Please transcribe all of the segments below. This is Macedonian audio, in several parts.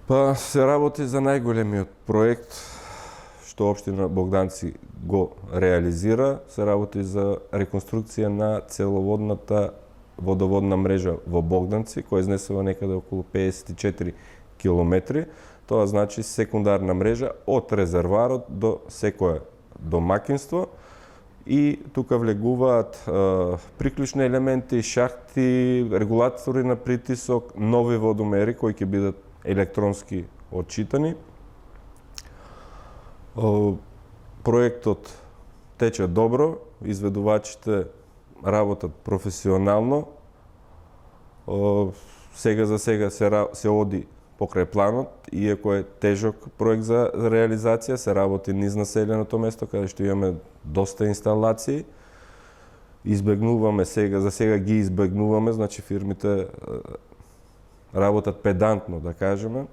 Па се работи за најголемиот проект што општина Богданци го реализира, се работи за реконструкција на целоводната водоводна мрежа во Богданци, која изнесува некаде околу 54 километри. Тоа значи секундарна мрежа од резервоарот до секое домакинство и тука влегуваат приклучни елементи, шахти, регулатори на притисок, нови водомери кои ќе бидат електронски отчитани. Проектот тече добро, изведувачите работат професионално. Сега за сега се оди покрај планот, иако е тежок проект за реализација, се работи низ населеното место, каде што имаме доста инсталации. Избегнуваме за сега ги избегнуваме, значи фирмите работат педантно, да кажеме.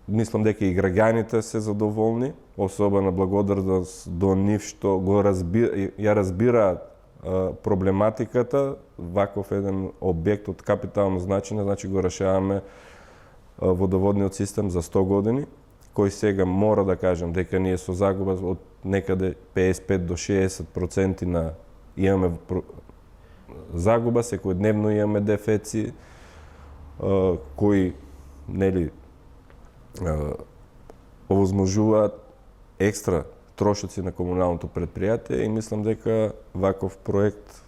Мислам дека и граѓаните се задоволни, особена благодарност до нив што ја разбираат проблематиката. Ваков еден објект од капитално значење, значи го решаваме водоводниот систем за 100 години, кој сега мора да кажем дека ние со загуба од некаде 55 до 60% имаме загуба, секојдневно имаме дефеци кои овозможуваат екстра трошоци на комуналното претпријатие и мислам дека ваков проект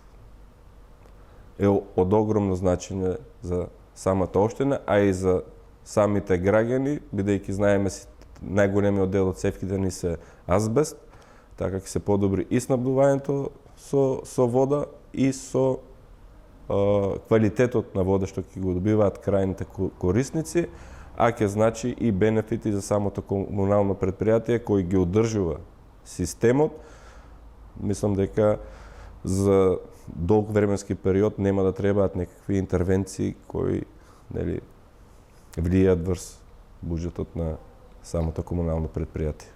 е од огромно значење за самата општина, а и за самите граѓани, бидејќи знаеме најголемиот дел од цевките ни се азбест, така ќе се подобри и снабдувањето со вода и со квалитетот на вода што ќе го добиваат крајните корисници, а ќе значи и бенефити за самото комунално претпријатие кој ги одржува системот. Мислам дека за долг временски период нема да требаат некакви интервенции кои влијаат врз буџетот на самото комунално претпријатие.